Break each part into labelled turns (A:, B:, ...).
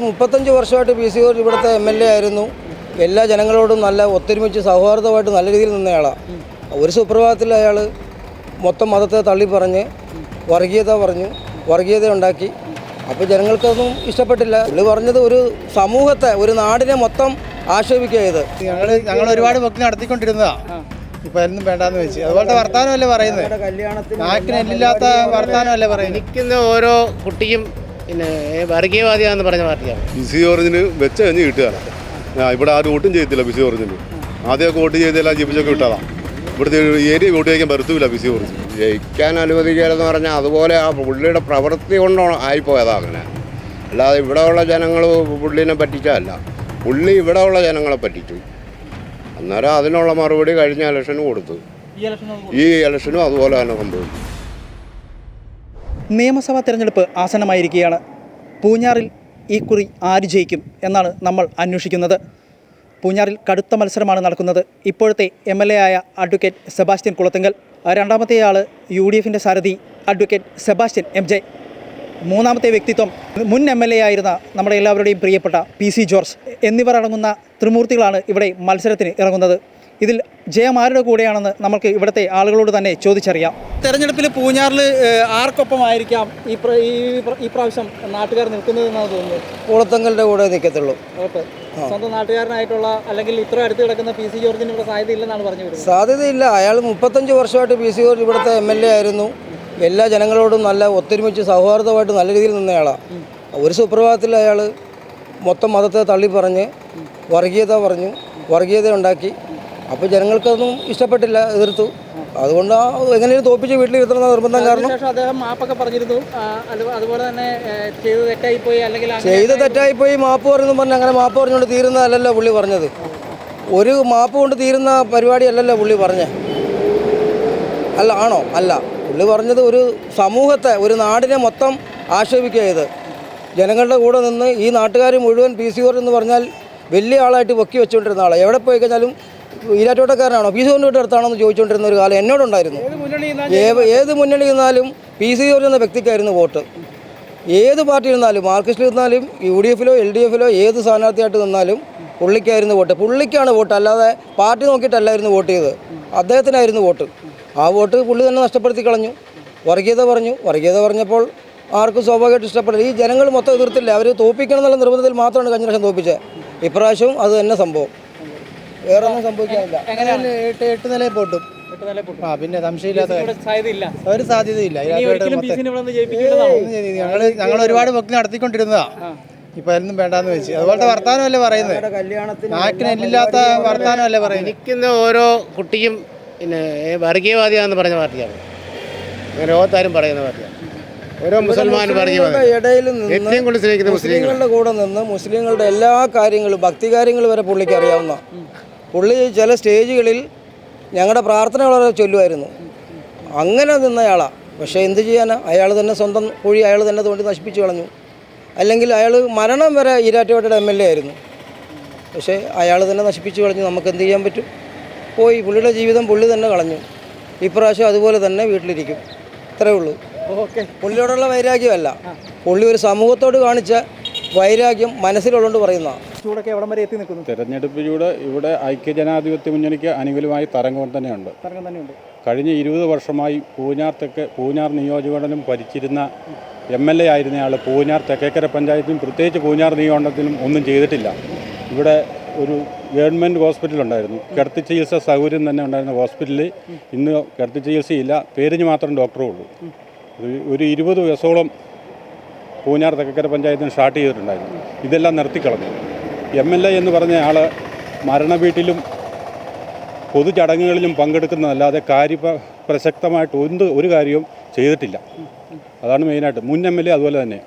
A: 35 വർഷമായിട്ട് PC George ഇവിടുത്തെ MLA ആയിരുന്നു. എല്ലാ ജനങ്ങളോടും നല്ല ഒത്തൊരുമിച്ച് സൗഹാർദ്ദമായിട്ട് നല്ല രീതിയിൽ നിന്നയാളാണ്. ഒരു സുപ്രഭാതത്തിൽ അയാൾ മൊത്തം മതത്തെ തള്ളി പറഞ്ഞ് വർഗീയത ഉണ്ടാക്കി. അപ്പോൾ ജനങ്ങൾക്കൊന്നും ഇഷ്ടപ്പെട്ടില്ല. പുള്ളി പറഞ്ഞത് ഒരു സമൂഹത്തെ, ഒരു നാടിനെ മൊത്തം ആക്ഷേപിക്കുക ചെയ്ത്.
B: ഞങ്ങൾ ഒരുപാട് വർക്ക് നടത്തിക്കൊണ്ടിരുന്നതാണ്. ഇപ്പം എന്നും വേണ്ടാന്ന് വെച്ച് അതുപോലത്തെ വർത്താനമല്ലേ പറയുന്നത്. നാക്കിനെല്ലാത്ത വർത്താനമല്ലേ പറയുന്നത്.
C: നിൽക്കുന്ന ഓരോ കുട്ടിയും പിന്നെ വർഗീയവാദിയാണെന്ന് പറഞ്ഞ പാർട്ടിയാണ്.
D: PC ജോർജിന് വെച്ച കഴിഞ്ഞ് കിട്ടുകയാണ്. ഇവിടെ ആരും വോട്ടും ചെയ്തില്ല PC ജോർജിന്. ആദ്യമൊക്കെ വോട്ട് ചെയ്തെല്ലാം ജീവിച്ചൊക്കെ വിട്ടതാണ്. ഇവിടുത്തെ ഏരിയ വോട്ട് ചെയ്യാൻ പറ്റത്തില്ല PC ജോർജ്.
E: ജയിക്കാൻ അനുവദിക്കുകയെന്ന് പറഞ്ഞാൽ അതുപോലെ ആ പുള്ളിയുടെ പ്രവൃത്തി കൊണ്ട് ആയിപ്പോയതാണ് അങ്ങനെ. അല്ലാതെ ഇവിടെയുള്ള ജനങ്ങൾ പുള്ളിനെ പറ്റിച്ചതല്ല. പുള്ളി ഇവിടെയുള്ള ജനങ്ങളെ പറ്റിച്ചു. അന്നേരം അതിനുള്ള മറുപടി കഴിഞ്ഞ ഇലക്ഷന് കൊടുത്തു. ഈ ഇലക്ഷനും അതുപോലെ തന്നെ സംഭവിച്ചു.
F: നിയമസഭാ തെരഞ്ഞെടുപ്പ് ആസന്നമായിരിക്കുകയാണ്. പൂഞ്ഞാറിൽ ഈ കുറി ആര് ജയിക്കും എന്നാണ് നമ്മൾ അന്വേഷിക്കുന്നത്. പൂഞ്ഞാറിൽ കടുത്ത മത്സരമാണ് നടക്കുന്നത്. ഇപ്പോഴത്തെ MLA ആയ അഡ്വക്കേറ്റ് സെബാസ്റ്റ്യൻ കുളത്തുങ്കൽ, രണ്ടാമത്തെ ആൾ UDFിൻ്റെ സാരഥി അഡ്വക്കേറ്റ് സെബാസ്റ്റ്യൻ MJ, മൂന്നാമത്തെ വ്യക്തിത്വം മുൻ MLA ആയിരുന്ന നമ്മുടെ എല്ലാവരുടെയും പ്രിയപ്പെട്ട PC ജോർജ് എന്നിവർ അടങ്ങുന്ന ത്രിമൂർത്തികളാണ് ഇവിടെ മത്സരത്തിന് ഇറങ്ങുന്നത്. ഇതിൽ ജയം ആരുടെ കൂടെയാണെന്ന് നമുക്ക് ഇവിടുത്തെ ആളുകളോട് തന്നെ ചോദിച്ചറിയാം. തെരഞ്ഞെടുപ്പിൽ പൂഞ്ഞാറിൽ ആർക്കൊപ്പമായിരിക്കാം ഈ പ്രാവശ്യം നാട്ടുകാർ നിൽക്കുന്നതെന്നാണ് തോന്നുന്നത്?
A: കുളത്തുങ്കലിൻ്റെ കൂടെ നിൽക്കത്തുള്ളൂ.
F: സ്വന്തം നാട്ടുകാരനായിട്ടുള്ള അല്ലെങ്കിൽ ഇത്ര അടുത്ത് കിടക്കുന്ന PC ജോർജിന് ഇവിടെ സാധ്യതയില്ലെന്നാണ് പറഞ്ഞു വരുന്നത്.
A: സാധ്യതയില്ല. അയാൾ 35 വർഷമായിട്ട് PC ജോർജ് ഇവിടുത്തെ MLA ആയിരുന്നു. എല്ലാ ജനങ്ങളോടും നല്ല ഒത്തൊരുമിച്ച് സൗഹാർദ്ദമായിട്ട് നല്ല രീതിയിൽ നിന്നയാളാണ്. ഒരു സുപ്രഭാതത്തിൽ അയാൾ മൊത്തം മതത്തെ തള്ളി പറഞ്ഞ് വർഗീയത ഉണ്ടാക്കി. അപ്പോൾ ജനങ്ങൾക്കൊന്നും ഇഷ്ടപ്പെട്ടില്ല, എതിർത്തു. അതുകൊണ്ട് എങ്ങനെയും തോപ്പിച്ച് വീട്ടിലിരുത്തണം നിർബന്ധം. കാരണം
F: അദ്ദേഹം മാപ്പൊക്കെ പറഞ്ഞിരുന്നു. അതുപോലെ തന്നെ
A: ചെയ്ത് തെറ്റായിപ്പോയി മാപ്പ് പറഞ്ഞു പറഞ്ഞ് അങ്ങനെ മാപ്പ് പറഞ്ഞുകൊണ്ട് തീരുന്നതല്ലല്ലോ പുള്ളി പറഞ്ഞത്. ഒരു മാപ്പ് കൊണ്ട് തീരുന്ന പരിപാടിയല്ലല്ലോ പുള്ളി പറഞ്ഞത്. അല്ല, ആണോ? അല്ല. പുള്ളി പറഞ്ഞത് ഒരു സമൂഹത്തെ, ഒരു നാടിനെ മൊത്തം ആക്ഷേപിക്കുക ചെയ്ത്. ജനങ്ങളുടെ കൂടെ നിന്ന് ഈ നാട്ടുകാർ മുഴുവൻ PC ജോർജ് എന്ന് പറഞ്ഞാൽ വലിയ ആളായിട്ട് പൊക്കി വെച്ചുകൊണ്ടിരുന്ന ആളാണ്. എവിടെ പോയി കഴിഞ്ഞാലും ഈരാറ്റോട്ടക്കാരനാണോ PC ജോർജിൻ്റെ അടുത്താണോ എന്ന് ചോദിച്ചുകൊണ്ടിരുന്ന ഒരു കാലം എന്നോടുണ്ടായിരുന്നു. ഏത് മുന്നണി ഇരുന്നാലും PC ജോർജ് എന്ന വ്യക്തിക്കായിരുന്നു വോട്ട്. ഏത് പാർട്ടി ഇരുന്നാലും, മാർക്സിസ്റ്റിൽ ഇരുന്നാലും UDFിലോ LDFിലോ ഏത് സ്ഥാനാർത്ഥിയായിട്ട് നിന്നാലും പുള്ളിക്കായിരുന്നു വോട്ട്. പുള്ളിക്കാണ് വോട്ട്, അല്ലാതെ പാർട്ടി നോക്കിയിട്ടല്ലായിരുന്നു വോട്ട് ചെയ്ത്. അദ്ദേഹത്തിനായിരുന്നു വോട്ട്. ആ വോട്ട് പുള്ളി തന്നെ നഷ്ടപ്പെടുത്തി കളഞ്ഞു. വർഗീയത പറഞ്ഞപ്പോൾ ആർക്കും സ്വാഭാവികമായിട്ട് ഇഷ്ടപ്പെടില്ല. ഈ ജനങ്ങൾ മൊത്തം എതിർത്തില്ല. അവർ തോപ്പിക്കണം എന്നുള്ള നിർബന്ധത്തിൽ മാത്രമാണ് കഴിഞ്ഞ പ്രാവശ്യം തോപ്പിച്ചത്. ഇപ്രാവശ്യം അത് തന്നെ സംഭവം, വേറെ ഒന്നും സംഭവിക്കാനില്ല.
B: 8 നിലയിൽ പൊട്ടും. പിന്നെ സംശയമില്ലാത്ത ഒരു സാധ്യതയില്ല. ഞങ്ങൾ ഒരുപാട് വർക്ക് നടത്തിക്കൊണ്ടിരുന്നതാണ്. ഇപ്പം എന്നും വേണ്ടാന്ന് വെച്ച് അതുപോലത്തെ വർത്താനമല്ലേ പറയുന്നത്. നാക്കിനെല്ലാത്ത വർത്താനമല്ലേ പറയുന്നത്.
C: നിൽക്കുന്ന ഓരോ കുട്ടിയും പിന്നെ വർഗീയവാദിയാണെന്ന് പറഞ്ഞ പാർട്ടിയാണ്. ലോകത്താരും പറയുന്ന പാർട്ടിയാണ്. ഓരോ മുസൽമാനും
A: ഇടയിൽ നിന്ന് മുസ്ലിങ്ങളുടെ കൂടെ നിന്ന് മുസ്ലിങ്ങളുടെ എല്ലാ കാര്യങ്ങളും, ഭക്തി കാര്യങ്ങൾ വരെ പുള്ളിക്ക് അറിയാവുന്ന പുള്ളി ചില സ്റ്റേജുകളിൽ ഞങ്ങളുടെ പ്രാർത്ഥനകളെ ചൊല്ലുമായിരുന്നു. അങ്ങനെ നിന്നയാളാണ്. പക്ഷേ എന്ത് ചെയ്യാനാ? അയാൾ തന്നെ സ്വന്തം കുഴി അയാൾ തന്നെ തോണ്ടി നശിപ്പിച്ചു കളഞ്ഞു. അല്ലെങ്കിൽ അയാൾ മരണം വരെ ഈരാറ്റുപേട്ടയുടെ MLA ആയിരുന്നു. പക്ഷേ അയാൾ തന്നെ നശിപ്പിച്ചു കളഞ്ഞു. നമുക്ക് എന്ത് ചെയ്യാൻ പറ്റും? പോയി. പുള്ളിയുടെ ജീവിതം പുള്ളി തന്നെ കളഞ്ഞു. ഇപ്രാവശ്യം അതുപോലെ തന്നെ വീട്ടിലിരിക്കും. ഇത്രയേ ഉള്ളൂ. പുള്ളിയോടുള്ള വൈരാഗ്യമല്ല, പുള്ളി ഒരു സമൂഹത്തോട് കാണിച്ച വൈരാഗ്യം മനസ്സിലുള്ളതുകൊണ്ട് പറയുന്നതാണ്.
F: ചൂടൊക്കെ എവിടം വരെ എത്തി നിൽക്കുന്നു?
G: തെരഞ്ഞെടുപ്പ് ചൂട് ഇവിടെ ഐക്യജനാധിപത്യ മുന്നണിക്ക് അനുകൂലമായി തരംഗം തന്നെയുണ്ട്. കഴിഞ്ഞ 20 വർഷമായി പൂഞ്ഞാർ നിയോജകമണ്ഡലം ഭരിച്ചിരുന്ന MLA ആയിരുന്നയാൾ പൂഞ്ഞാർ തെക്കേക്കര പഞ്ചായത്തിലും പ്രത്യേകിച്ച് പൂഞ്ഞാർ നിയോജകമണ്ഡലത്തിലും ഒന്നും ചെയ്തിട്ടില്ല. ഇവിടെ ഒരു ഗവൺമെൻറ് ഹോസ്പിറ്റലുണ്ടായിരുന്നു. കിടത്തി ചികിത്സ സൗകര്യം തന്നെ ഉണ്ടായിരുന്ന ഹോസ്പിറ്റലിൽ ഇന്ന് കിടത്തി ചികിത്സയില്ല. പേരിന് മാത്രം ഡോക്ടറേ ഉള്ളൂ. ഒരു 20 ദിവസത്തോളം പൂഞ്ഞാർ തെക്കക്കര പഞ്ചായത്തിന് സ്റ്റാർട്ട് ചെയ്തിട്ടുണ്ടായിരുന്നു. ഇതെല്ലാം നിർത്തിക്കളഞ്ഞു. MLA എന്ന് പറഞ്ഞ ആൾ മരണവീട്ടിലും പൊതുചടങ്ങുകളിലും പങ്കെടുക്കുന്നതല്ലാതെ പ്രസക്തമായിട്ട് ഒരു കാര്യവും ചെയ്തിട്ടില്ല. അതാണ് മെയിനായിട്ട്. മുൻ MLA അതുപോലെ തന്നെ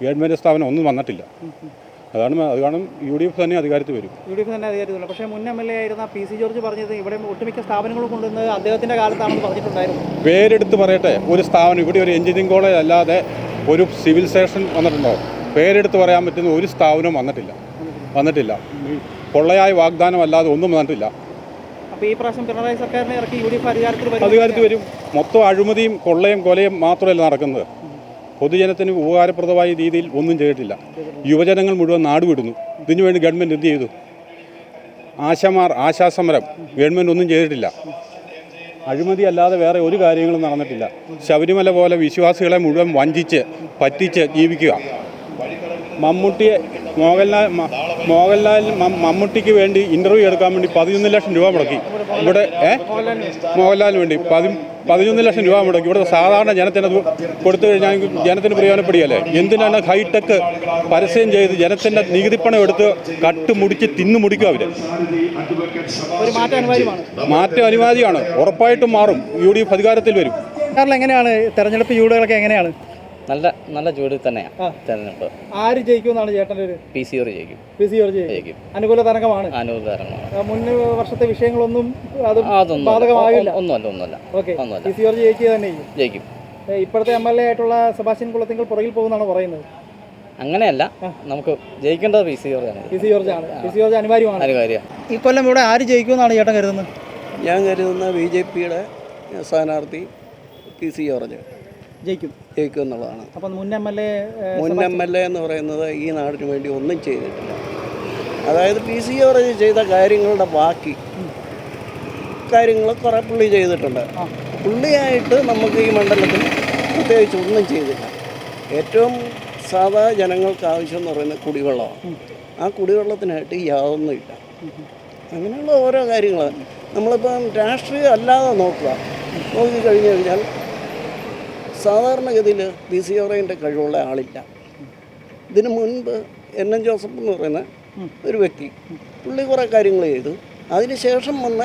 G: ഗവൺമെൻറ് സ്ഥാപനം ഒന്നും വന്നിട്ടില്ല. അത് കാരണം UDF തന്നെ അധികാരത്തിൽ വരും.
F: പക്ഷേ മുൻ MLA ആയിരുന്ന PC ജോർജ് പറഞ്ഞത് ഇവിടെ ഒട്ടുമിക്ക സ്ഥാപനങ്ങളും കൊണ്ടുവന്നത് അദ്ദേഹത്തിൻ്റെ കാലത്താണെന്ന് പറഞ്ഞിട്ടുണ്ടായിരുന്നു.
G: പേരെടുത്ത് പറയട്ടെ, ഒരു സ്ഥാപനം ഇവിടെ ഒരു എഞ്ചിനീയറിംഗ് കോളേജ് അല്ലാതെ ഒരു സിവിൽ സ്റ്റേഷൻ വന്നിട്ടുണ്ടോ? പേരെടുത്ത് പറയാൻ പറ്റുന്ന ഒരു സ്ഥാപനവും വന്നിട്ടില്ല. കൊള്ളയായ വാഗ്ദാനം അല്ലാതെ ഒന്നും വന്നിട്ടില്ല.
F: അപ്പോൾ ഈ പ്രാവശ്യം പിണറായി സർക്കാരിനെ ഇറക്കി UDF അധികാരത്തിൽ
G: വരും. മൊത്തം അഴിമതിയും കൊള്ളയും കൊലയും മാത്രമല്ല നടക്കുന്നത്. പൊതുജനത്തിന് ഉപകാരപ്രദമായ രീതിയിൽ ഒന്നും ചെയ്തിട്ടില്ല. യുവജനങ്ങൾ മുഴുവൻ നാടുവിടുന്നു. ഇതിനുവേണ്ടി ഗവൺമെൻറ് എന്ത് ചെയ്തു? ആശാസമരം ഗവൺമെൻറ് ഒന്നും ചെയ്തിട്ടില്ല. അഴിമതി അല്ലാതെ വേറെ ഒരു കാര്യങ്ങളും നടന്നിട്ടില്ല. ശബരിമല പോലെ വിശ്വാസികളെ മുഴുവൻ വഞ്ചിച്ച് പറ്റിച്ച് ജീവിക്കുക. മമ്മൂട്ടിക്ക് വേണ്ടി ഇൻ്റർവ്യൂ എടുക്കാൻ വേണ്ടി 11 ലക്ഷം രൂപ മുടക്കി. ഇവിടെ മോഹൻലാലിന് വേണ്ടി 11 ലക്ഷം രൂപ മുടക്കി. ഇവിടെ സാധാരണ ജനത്തിന് കൊടുത്തു കഴിഞ്ഞാൽ ജനത്തിന് പ്രയോജനപ്പെടുകയല്ലേ? എന്തിനാണ് ഹൈടെക് പരസ്യം ചെയ്ത് ജനത്തിൻ്റെ നികുതിപ്പണം എടുത്ത് കട്ടുമുടിച്ച് തിന്നുമുടിക്കും അവർ? മാറ്റം അനിവാര്യമാണ്. ഉറപ്പായിട്ടും മാറും. UDF അധികാരത്തിൽ വരും.
F: എങ്ങനെയാണ് തെരഞ്ഞെടുപ്പ് ചൂടുകളൊക്കെ എങ്ങനെയാണ്?
H: നല്ല ചൂട് തന്നെയാണ് തെരഞ്ഞെടുപ്പ്.
F: ആര് ജയിക്കുമെന്നാണ് ചേട്ടൻ്റെ ഒരു?
H: PC ജോർജ് ജയിക്കും.
F: PC ജോർജ് ജയിക്കും. അനുകൂല തരംഗമാണ്. മുൻ വർഷത്തെ വിഷയങ്ങളൊന്നും ബാധകമാകില്ല.
H: ഒന്നുമല്ല.
F: ഓക്കെ, PC ജോർജ് ജയിക്കുക തന്നെ
H: ജയിക്കും.
F: ഇപ്പോഴത്തെ MLA ആയിട്ടുള്ള സെബാസ്റ്റ്യൻ കുളത്തിങ്കൽ പുറകിൽ പോകുന്നതാണ് പറയുന്നത്.
H: അങ്ങനെയല്ല, നമുക്ക് ജയിക്കേണ്ടത് PC ജോർജാണ്.
F: PC ജോർജ് അനിവാര്യമാണ്. ഈ കൊല്ലം ഇവിടെ ആര് ജയിക്കുമെന്നാണ് ചേട്ടൻ കരുതുന്നത്?
A: ഞാൻ കരുതുന്ന BJPയുടെ സ്ഥാനാർത്ഥി PC ജോർജ് ജയിക്കും എന്നുള്ളതാണ്.
F: അപ്പം മുൻ
A: MLA എന്ന് പറയുന്നത് ഈ നാടിന് വേണ്ടി ഒന്നും ചെയ്തിട്ടില്ല. അതായത് PC ജോർജ് ചെയ്ത കാര്യങ്ങളുടെ ബാക്കി കാര്യങ്ങൾ കുറേ പുള്ളി ചെയ്തിട്ടുണ്ട്. പുള്ളിയായിട്ട് നമുക്ക് ഈ മണ്ഡലത്തിൽ പ്രത്യേകിച്ച് ഒന്നും ചെയ്തില്ല. ഏറ്റവും സാധാ ജനങ്ങൾക്ക് ആവശ്യം എന്ന് പറയുന്നത് കുടിവെള്ളമാണ്. ആ കുടിവെള്ളത്തിനായിട്ട് യാതൊന്നുമില്ല. അങ്ങനെയുള്ള ഓരോ കാര്യങ്ങൾ നമ്മളിപ്പം രാഷ്ട്രീയം അല്ലാതെ നോക്കിക്കഴിഞ്ഞു കഴിഞ്ഞാൽ സാധാരണഗതിയിൽ PC ജോർജിൻ്റെ കഴിവുള്ള ആളില്ല. ഇതിനു മുൻപ് NN ജോസഫ് എന്ന് പറയുന്ന ഒരു വ്യക്തി പുള്ളി കുറേ കാര്യങ്ങൾ ചെയ്തു. അതിനുശേഷം വന്ന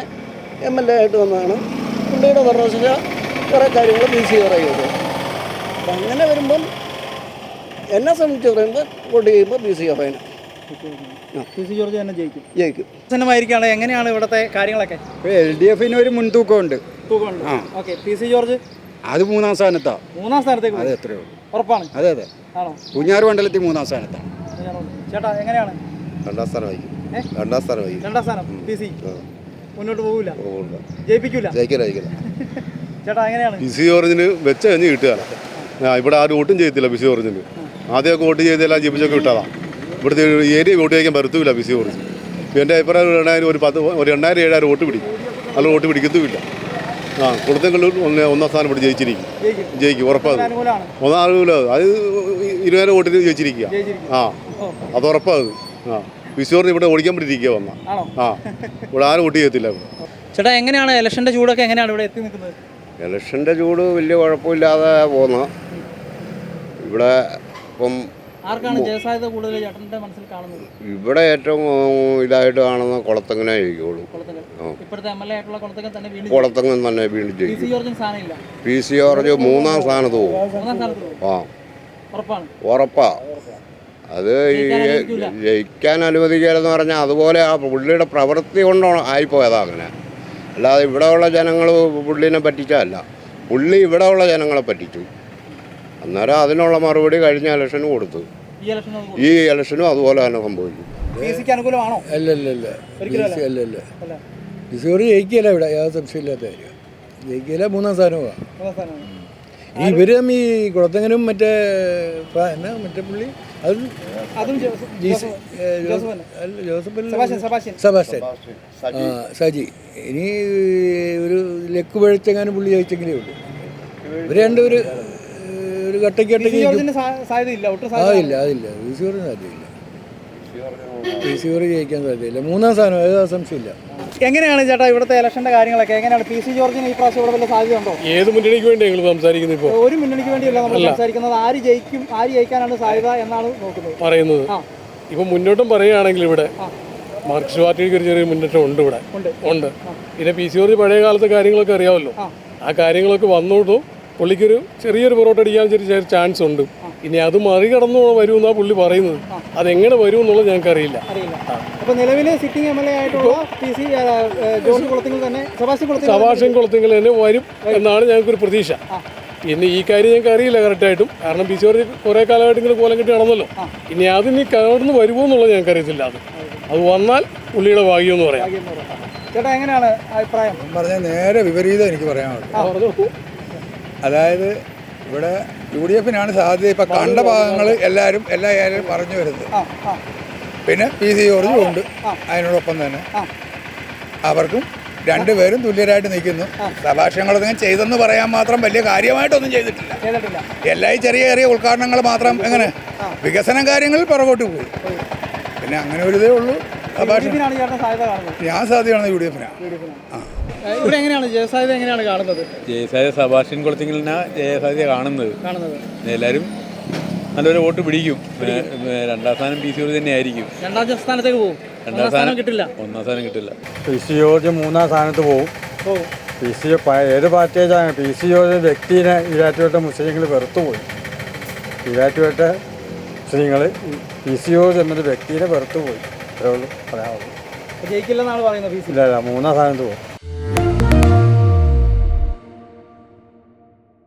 A: MLA ആയിട്ട് വന്നതാണ് പുള്ളിയുടെ തുടർച്ച കുറേ കാര്യങ്ങൾ PC ജോർജ് ചെയ്തു. അപ്പം അങ്ങനെ വരുമ്പം എന്നെ സംബന്ധിച്ച് പറയുമ്പോൾ വോട്ട് ചെയ്യുമ്പോൾ PC
F: ജോർജ് തന്നെ
A: ജയിക്കും.
F: പ്രസന്നമായിരിക്കുകയാണ്. എങ്ങനെയാണ് ഇവിടുത്തെ കാര്യങ്ങളൊക്കെ?
I: LDF ഒരു മുൻതൂക്കമുണ്ട്.
F: ഓക്കെ, PC ജോർജ്
I: അത് മൂന്നാം സ്ഥാനത്താണ്.
F: അത്
I: എത്രയോ
F: ഉറപ്പാണ്?
I: അതെ. പൂഞ്ഞാർ മണ്ഡലത്തിൽ മൂന്നാം സ്ഥാനത്താണ്.
F: ചേട്ടാ എങ്ങനെയാണ്?
D: രണ്ടാം സ്ഥാനം.
F: രണ്ടാം സ്ഥാനം. PC മുന്നോട്ട് പോകില്ല, ജയിപ്പിക്കില്ല. ചേട്ടാ എങ്ങനെയാണ്?
D: PC ജോർജിന് വെച്ച കഞ്ഞി കിട്ടുകയാണ്. ഇവിടെ ആരും വോട്ടും ചെയ്യത്തില്ല PC ജോർജിന്. ആദ്യമൊക്കെ വോട്ട് ചെയ്തെല്ലാം ജീവിച്ചൊക്കെ വിട്ടതാണ്. ഇവിടുത്തെ ഏരിയ വോട്ട് ചെയ്യാൻ പറ്റത്തില്ല PC ജോർജ്. എൻ്റെ അഭിപ്രായം ഒരു 8,000-7,000 വോട്ട് പിടിക്കും. അല്ല, വോട്ട് പിടിക്കത്തുമില്ല. കുളത്തങ്കല്ലൂർ ഒന്നാം സ്ഥാനം ഇവിടെ ജയിക്കും ഉറപ്പാണ്. ഒന്നാളുമില്ല, അത് 20,000 വോട്ടിന് ജയിച്ചിരിക്കുക. അത് ഉറപ്പാണ്. PC ജോർജ് ഇവിടെ ഓടിക്കാൻ പറ്റിയിരിക്കുക ഇവിടെ ആരും വോട്ട് ചെയ്യത്തില്ല.
F: ചേട്ടാ എങ്ങനെയാണ് ഇലക്ഷൻ്റെ ചൂടൊക്കെ എങ്ങനെയാണ് ഇവിടെ എത്തി നിൽക്കുന്നത്?
E: ഇലക്ഷൻ്റെ ചൂട് വലിയ കുഴപ്പമില്ലാതെ പോകുന്നു. ഇവിടെ ഇപ്പം
F: ആർക്കാണ് ജയസാധ്യത കൂടുതൽ ചേട്ടൻ്റെ മനസ്സിൽ കാണുന്നത്?
E: ഇവിടെ ഏറ്റവും ഇതായിട്ട് കാണുന്ന കുളത്തങ്ങനെ ജയിക്കുള്ളൂ.
F: ഇപ്പോഴത്തെ MLA ആയിട്ടുള്ള
E: കുളത്തങ്ങൻ തന്നെ വീണ്ടും ജയിക്കും. PC ജോർജ് മൂന്നാം സ്ഥാനത്ത് പോകും. ഉറപ്പാ. അത് ജയിക്കാൻ അനുവദിക്കലെന്ന് പറഞ്ഞാൽ അതുപോലെ ആ പുള്ളിയുടെ പ്രവൃത്തി കൊണ്ടാണ് ആയിപ്പോയതാ അങ്ങനെ. അല്ലാതെ ഇവിടെയുള്ള ജനങ്ങൾ പുള്ളിനെ പറ്റിച്ചല്ല. പുള്ളി ഇവിടെയുള്ള ജനങ്ങളെ പറ്റിച്ചു. അന്നേരം അതിനുള്ള മറുപടി കഴിഞ്ഞ ഇലക്ഷന് കൊടുത്തു. ഈ ഇലക്ഷനും അതുപോലെ തന്നെ സംഭവിക്കും.
I: അല്ല. PC ജോർജ് ജയിക്കില്ല. ഇവിടെ യാതൊരു സംശയമില്ലാത്ത കാര്യം. ജയിക്കില്ല, മൂന്നാം സ്ഥാനമാണ്. ഇവര് ഈ കുളത്തങ്ങനും മറ്റേ പുള്ളി സജി ഇനി ഒരു ലെക്ക് പഴിച്ചെങ്ങാനും പുള്ളി ജയിച്ചെങ്കിലേ ഉള്ളൂ. ഇവർ രണ്ടൊരു കട്ടയ്ക്ക് അതില്ല. PC ജോർജിന് സാധ്യതയില്ല. PC ജോർജ് ജയിക്കാൻ സാധ്യതയില്ല. മൂന്നാം സ്ഥാനം ഏതാ സംശയമില്ല.
F: എങ്ങനെയാണ് ചേട്ടാ ഇവിടുത്തെ ഇലക്ഷൻ്റെ കാര്യങ്ങളൊക്കെ എങ്ങനെയാണ്? PC ജോർജിന് ഈ പ്രാവശ്യം ഇവിടെ വല്ല സാധ്യത ഉണ്ടോ?
G: ഏത് മുന്നണിക്ക് വേണ്ടി ഞങ്ങൾ സംസാരിക്കുന്നത്? ഇപ്പോൾ
F: ഒരു മുന്നണിക്ക് വേണ്ടിയല്ല നമ്മൾ സംസാരിക്കുന്നത്. ആര് ജയിക്കാനാണ് സാധ്യത എന്നാണ്
G: പറയുന്നത്. ഇപ്പം മുന്നോട്ടും പറയുകയാണെങ്കിൽ ഇവിടെ മാർക്സിസ്റ്റ് പാർട്ടിക്ക് ഒരു ചെറിയ മുന്നേറ്റം ഉണ്ട്. ഇവിടെ ഉണ്ട്. പിന്നെ PC ജോർജ് പഴയ കാലത്തെ കാര്യങ്ങളൊക്കെ അറിയാമല്ലോ. ആ കാര്യങ്ങളൊക്കെ വന്നോട്ടും പുള്ളിക്കൊരു ചെറിയൊരു പുറോട്ടടിക്കാൻ ചെറിയ ചാൻസ് ഉണ്ട്. ഇനി അത് മറികടന്നു വരുമെന്നാണ് പുള്ളി പറയുന്നത്. അതെങ്ങനെ വരും എന്നുള്ളത് ഞങ്ങൾക്കറിയില്ല.
F: അപ്പോൾ നിലവിൽ സിറ്റിംഗ് MLA ആയിട്ടുള്ള
G: സെബാസ്റ്റ്യൻ കുളത്തിങ്കൽ തന്നെ വരും എന്നാണ് ഞങ്ങൾക്കൊരു പ്രതീക്ഷ. പിന്നെ ഈ കാര്യം ഞങ്ങൾക്ക് അറിയില്ല കറക്റ്റായിട്ടും. കാരണം PC ജോർജ് കുറേ കാലമായിട്ട് ഇങ്ങനെ കോലം കെട്ടി നടന്നല്ലോ. ഇനി അതിന് കടന്ന് വരുമോ എന്നുള്ളത് ഞങ്ങൾക്കറിയത്തില്ല. അത് വന്നാൽ പുള്ളിയുടെ ഭാഗ്യം എന്ന് പറയാം.
F: ചേട്ടാ എങ്ങനെയാണ് അഭിപ്രായം?
I: പറഞ്ഞാൽ നേരെ വിപരീതം എനിക്ക് പറയാനുള്ളൂ. അതായത് ഇവിടെ UDF-നാണ് സാധ്യത. ഇപ്പം കണ്ട ഭാഗങ്ങൾ എല്ലാവരും പറഞ്ഞു വരുന്നത്. പിന്നെ PC ജോർജും ഉണ്ട് അതിനോടൊപ്പം തന്നെ. അവർക്കും രണ്ടുപേരും തുല്യരായിട്ട് നിൽക്കുന്നു. സഭാഷങ്ങളൊന്നും ചെയ്തെന്ന് പറയാൻ മാത്രം വലിയ കാര്യമായിട്ടൊന്നും ചെയ്തിട്ടില്ല. എല്ലാ ചെറിയ ചെറിയ ഉദ്ഘാടനങ്ങൾ മാത്രം എങ്ങനെ വികസന കാര്യങ്ങളിൽ പുറകോട്ട് പോയി. പിന്നെ അങ്ങനെ ഒരു ഇതേ ഉള്ളൂ. ഞാൻ സാധ്യത കാണുന്നത് UDF-നാണ്.
F: ഇവിടെ എങ്ങനെയാണ് ജയസാധ്യത എങ്ങനെയാണ് കാണുന്നത്?
G: ജയസാധ്യത സെബാസ്റ്റ്യൻ കുളത്തിങ്കലിനാണ് ജയസാധ്യത കാണുന്നത്. എല്ലാവരും നല്ലൊരു വോട്ട് പിടിക്കും. രണ്ടാം സ്ഥാനം PC ജോർജ് തന്നെ ആയിരിക്കും.
F: രണ്ടാം സ്ഥാനത്തേക്ക് പോകും.
G: രണ്ടാം സ്ഥാനം
F: കിട്ടില്ല.
G: ഒന്നാം സ്ഥാനം കിട്ടില്ല.
J: PC ജോർജ് മൂന്നാം സ്ഥാനത്ത് പോകും. ഏത് പാർട്ടിയാണ് PC ജോർജ് വ്യക്തിനെ ഈരാറ്റുപേട്ട മുസ്ലിങ്ങൾ വെറുത്തുപോയി. ഈരാറ്റുപേട്ട മുസ്ലിങ്ങൾ PC ജോർജ് എന്നൊരു വ്യക്തിനെ വെറുത്തുപോയി. അത്രേ ഉള്ളൂ പറയാനുള്ളൂ.
F: ജയിക്കില്ലെന്നാണ് പറയുന്നത്.
J: ഇല്ല മൂന്നാം സ്ഥാനത്ത് പോകും.